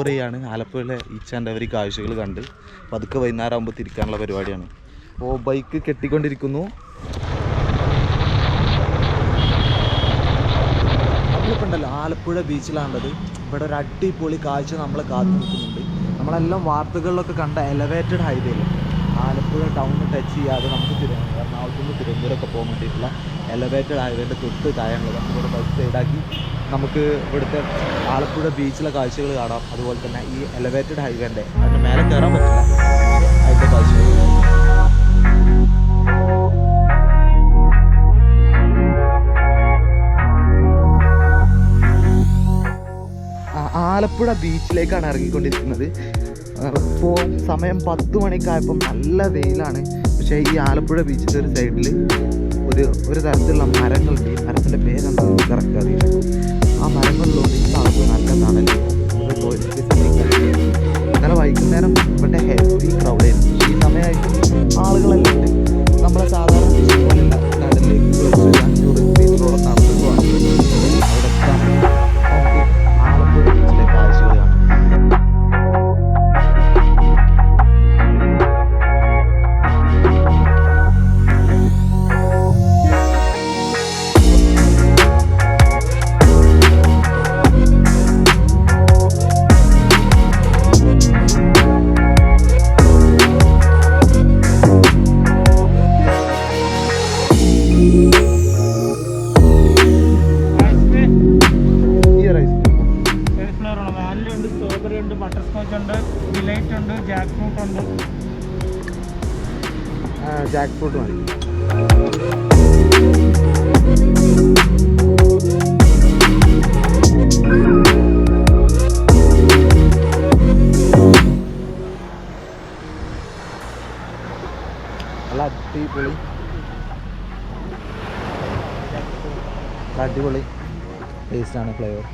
Explore ചെയ്യാണ്. ആലപ്പുഴയിലെ each and every കാഴ്ചകൾ കണ്ട് പതുക്കെ വൈകുന്നേരം ആകുമ്പോൾ തിരിക്കാനുള്ള പരിപാടിയാണ്. അപ്പോൾ ബൈക്ക് കെട്ടിക്കൊണ്ടിരിക്കുന്നു. നമ്മളിപ്പോൾ ഉണ്ടല്ലോ ആലപ്പുഴ ബീച്ചിലാണുള്ളത്. ഇവിടെ ഒരു അടിപൊളി കാഴ്ച നമ്മളെ കാത്തു നിൽക്കുന്നുണ്ട്. നമ്മളെല്ലാം വാർത്തകളിലൊക്കെ കണ്ട എലവേറ്റഡ് ഹൈവേയിൽ ആലപ്പുഴ ടൗൺ ടച്ച് ചെയ്യാതെ നമുക്ക് എറണാകുളത്ത് നിന്ന് തിരുവനന്തപുരമൊക്കെ പോകാൻ വേണ്ടിയിട്ടുള്ള എലവേറ്റഡ് ഹൈവേൻ്റെ തൊട്ട് താഴെയുള്ളത്. നമുക്കിവിടെ ബൈക്ക് സൈഡാക്കി നമുക്ക് ഇവിടുത്തെ ആലപ്പുഴ ബീച്ചിലെ കാഴ്ചകൾ കാണാം. അതുപോലെ തന്നെ ഈ എലവേറ്റഡ് ഹൈവേൻ്റെ അതിൻ്റെ മേലെ കയറാൻ പറ്റില്ല, അതിൻ്റെ കാഴ്ചകൾ. ആലപ്പുഴ ബീച്ചിലേക്കാണ് ഇറങ്ങിക്കൊണ്ടിരിക്കുന്നത്. ഇപ്പോൾ സമയം 10 മണിക്കായപ്പം നല്ല വെയിലാണ്. പക്ഷേ ഈ ആലപ്പുഴ ബീച്ചിൻ്റെ ഒരു സൈഡിൽ ഒരു തരത്തിലുള്ള മരങ്ങളുണ്ട്. ഈ മരത്തിൻ്റെ പേരെന്താണെന്ന് കറക്റ്റ് അറിയില്ല. ആ മരങ്ങളിലൂടെ ഈ ഭാഗത്ത് നല്ല തണലും ഇന്നലെ വൈകുന്നേരം ഇവിടെ ഹെവി ക്രൗഡായിരുന്നു. ഈ സമയമായിട്ടും ആളുകളെല്ലാം ഉണ്ട്. നമ്മളെ സാധാരണ ബീച്ച് പോലെയല്ല, കടലിലേക്ക് 500 മീറ്ററോളം നടത്തുകയാണ്. അവിടെ ആലപ്പുഴ ബീച്ചിലെ കാഴ്ചകൾ കാണാം. ജാക്ക് ഫ്രൂട്ട് മതി. നല്ല അടിപൊളി ടേസ്റ്റാണ്, ഫ്ലേവർ.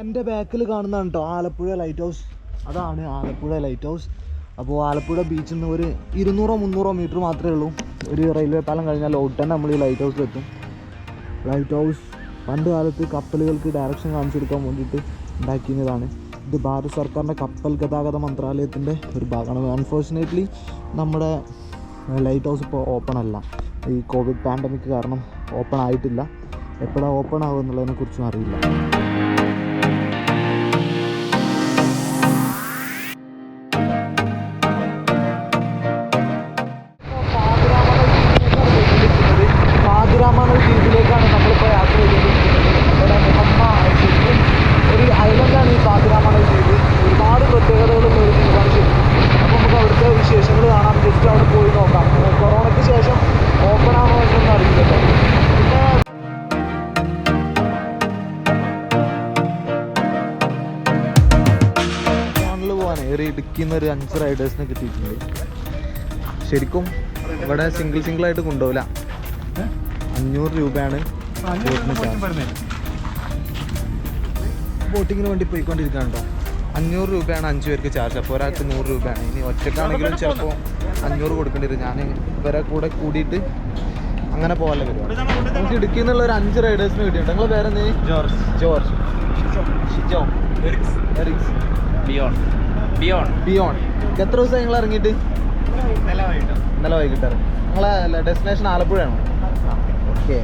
എൻ്റെ ബാക്കിൽ കാണുന്നതാണ് കേട്ടോ ആലപ്പുഴ ലൈറ്റ് ഹൗസ്. അതാണ് ആലപ്പുഴ ലൈറ്റ് ഹൗസ്. അപ്പോൾ ആലപ്പുഴ ബീച്ചിൽ നിന്ന് ഒരു 200-300 മീറ്റർ മാത്രമേ ഉള്ളൂ. ഒരു റെയിൽവേ പാലം കഴിഞ്ഞാൽ ഉടനെ നമ്മൾ ഈ ലൈറ്റ് ഹൗസിലെത്തും. ലൈറ്റ് ഹൗസ് പണ്ട് കാലത്ത് കപ്പലുകൾക്ക് ഡയറക്ഷൻ കാണിച്ചു കൊടുക്കാൻ വേണ്ടിയിട്ട് ഉണ്ടാക്കിയതാണ്. ഇത് ഭാരത് സർക്കാരിൻ്റെ കപ്പൽ ഗതാഗത മന്ത്രാലയത്തിൻ്റെ ഒരു ഭാഗമാണ്. അൺഫോർച്ചുനേറ്റ്ലി നമ്മുടെ ലൈറ്റ് ഹൗസ് ഇപ്പോൾ ഓപ്പൺ അല്ല. ഈ കോവിഡ് പാൻഡമിക് കാരണം ഓപ്പൺ ആയിട്ടില്ല. എപ്പോഴാണ് ഓപ്പൺ ആവുക എന്നുള്ളതിനെക്കുറിച്ചും അറിയില്ല. ദ്വീപിലേക്കാണ് നമ്മളിപ്പോൾ യാത്ര ചെയ്തുകൊണ്ടിരിക്കുന്നത്. ഇവിടെ ശരിക്കും ഒരു ഐലൻഡാണ് ഈ പാതിരാമണൽ ദ്വീപ്. ഒരുപാട് പ്രത്യേകതകളുള്ള ഒരു ദ്വീപാണ് ശരിക്കും. അപ്പോൾ നമുക്ക് അവിടുത്തെ വിശേഷങ്ങൾ കാണാം. ജസ്റ്റ് അവിടെ പോയി നോക്കാം. കൊറോണയ്ക്ക് ശേഷം ഓപ്പൺ ആണോ എന്നൊന്നും അറിയില്ലല്ലോ. പിന്നെ ഫോണിൽ പോകാൻ ഇടുക്കിയിൽ നിന്ന് ഒരു 5 റൈഡേഴ്സിനെ കിട്ടിയിട്ടുണ്ട്. ശരിക്കും ഇവിടെ സിംഗിളായിട്ട് കൊണ്ടുപോകില്ല. 500 രൂപയാണ് ബോട്ടിങ്ങിന് വേണ്ടി പോയിക്കൊണ്ടിരിക്കുകയാണോ. 500 രൂപയാണ് 5 പേർക്ക് ചാർജ്. അപ്പോൾ ഒരാൾക്ക് 100 രൂപയാണ്. ഇനി ഒറ്റക്കാണെങ്കിലും ചിലപ്പോൾ 500 കൊടുക്കേണ്ടി വരും. ഞാൻ ഇവരെ കൂടെ കൂടിയിട്ട് അങ്ങനെ പോകാനുള്ള പരിപാടി. നമുക്ക് ഇടുക്കിയിൽ നിന്നുള്ള ഒരു 5 റൈഡേഴ്സിന് കിട്ടിയിട്ടുണ്ട്. നിങ്ങളെ പേരെന്ത്? ജോർജ്, ഷിജോ, എറിക്സ്, ബിയോൺ. എത്ര ദിവസം നിങ്ങൾ ഇറങ്ങിയിട്ട്? ഇന്നലെ വൈകിട്ട് ഇറങ്ങി. നിങ്ങളെ ഡെസ്റ്റിനേഷൻ ആലപ്പുഴയാണോ? ഓക്കെ.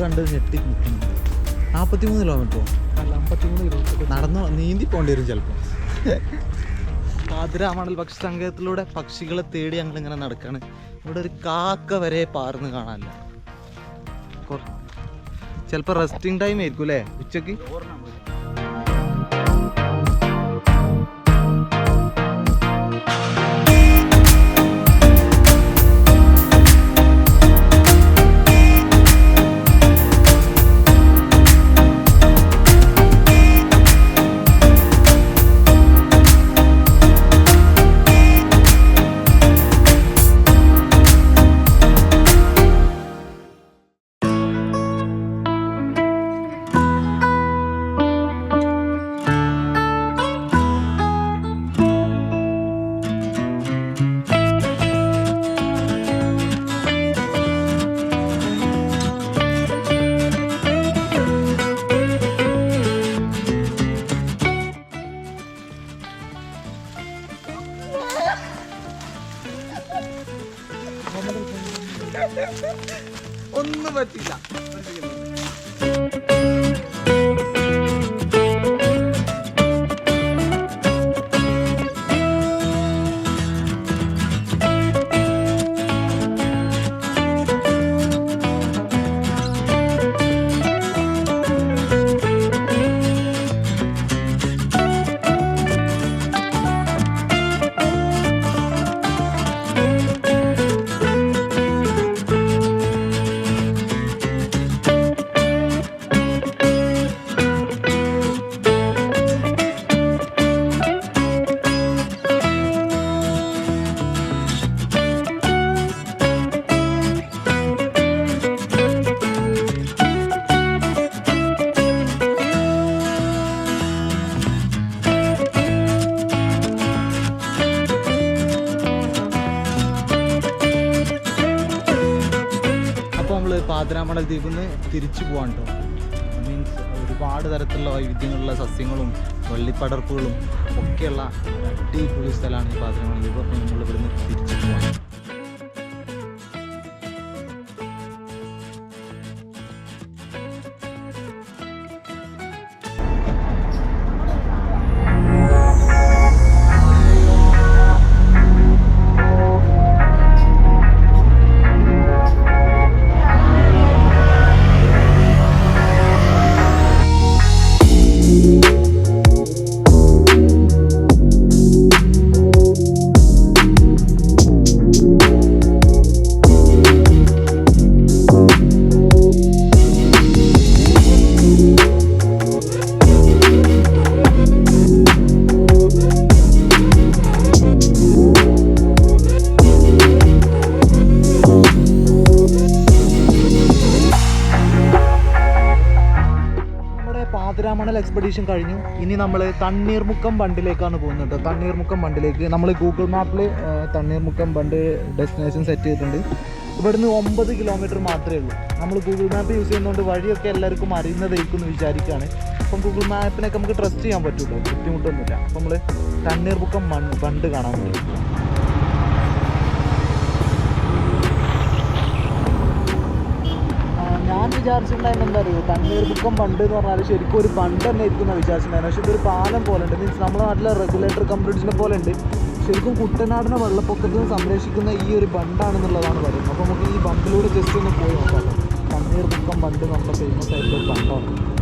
കണ്ട് ഞെട്ടി നിൽക്കുന്നുണ്ട്. 43 കിലോമീറ്ററോ? അല്ല 53 കിലോമീറ്റർ നടന്ന് നീന്തി പോകേണ്ടി വരും ചിലപ്പോൾ. പാതിരാമണൽ പക്ഷി സങ്കേതത്തിലൂടെ പക്ഷികളെ തേടി ഞങ്ങളിങ്ങനെ നടക്കുകയാണ്. ഇവിടെ ഒരു കാക്ക വരെ പാർന്ന് കാണാനില്ല. ചിലപ്പോൾ റെസ്റ്റിംഗ് ടൈം ആയിരിക്കും അല്ലേ ഉച്ചക്ക്? ഒന്നും പറ്റില്ല. പാതിരാമണൽ ദ്വീപിൽ നിന്ന് തിരിച്ചു പോകാൻ കേട്ടോ. മീൻസ് ഒരുപാട് തരത്തിലുള്ള വൈവിധ്യങ്ങളുള്ള സസ്യങ്ങളും വള്ളിപ്പടർപ്പുകളും ഒക്കെയുള്ള അടിപൊളി സ്ഥലമാണ് ഈ പാതിരാമണൽ ദ്വീപ്. അപ്പോൾ നമ്മൾ ഇവിടുന്ന് തിരിച്ചു പോകാൻ. പാതിരാമണൽ എക്സ്പെഡീഷൻ കഴിഞ്ഞു. ഇനി നമ്മൾ തണ്ണീർമുക്കം ബണ്ടിലേക്കാണ് പോകുന്നത്. തണ്ണീർമുക്കം ബണ്ടിലേക്ക് നമ്മൾ ഗൂഗിൾ മാപ്പിൽ തണ്ണീർമുക്കം ബണ്ട് ഡെസ്റ്റിനേഷൻ സെറ്റ് ചെയ്തിട്ടുണ്ട്. ഇവിടുന്ന് 9 കിലോമീറ്റർ മാത്രമേ ഉള്ളൂ. നമ്മൾ ഗൂഗിൾ മാപ്പ് യൂസ് ചെയ്യുന്നതുകൊണ്ട് വഴിയൊക്കെ എല്ലാവർക്കും അറിയുന്നതായിരിക്കും എന്ന് വിചാരിക്കുകയാണ്. അപ്പം ഗൂഗിൾ മാപ്പിനൊക്കെ നമുക്ക് ട്രസ്റ്റ് ചെയ്യാൻ പറ്റുള്ളൂ, ബുദ്ധിമുട്ടൊന്നുമില്ല. അപ്പം നമ്മൾ തണ്ണീർമുക്കം ബണ്ട് കാണാൻ പറ്റും. ഞാൻ വിചാരിച്ചിട്ടുണ്ടായിരുന്നു എന്താ അറിയുമോ, തണ്ണീർമുക്കം ബണ്ട് എന്ന് പറഞ്ഞാൽ ശരിക്കും ഒരു ബണ്ട് തന്നെ ആയിരിക്കും എന്നാണ് വിചാരിച്ചിട്ടുണ്ടായിരുന്നു. പക്ഷേ ഇതൊരു പാലം പോലെ ഉണ്ട്. മീൻസ് നമ്മുടെ നാട്ടിലെ റെഗുലേറ്റർ കം ബ്രിഡ്ജിനെ പോലെ ഉണ്ട്. ശരിക്കും കുട്ടനാടിനെ വെള്ളപ്പൊക്കത്തിൽ നിന്ന് സംരക്ഷിക്കുന്ന ഈ ഒരു ബണ്ടാണെന്നുള്ളതാണ് പറയുന്നത്. അപ്പോൾ നമുക്ക് ഈ ബണ്ടിലൂടെ ജസ്റ്റ് ഒന്ന് പോയി നോക്കാം. തണ്ണീർമുക്കം ബണ്ട് നമ്മുടെ ഫേമസ് ആയിട്ടുള്ള ഒരു ബണ്ടാണ്.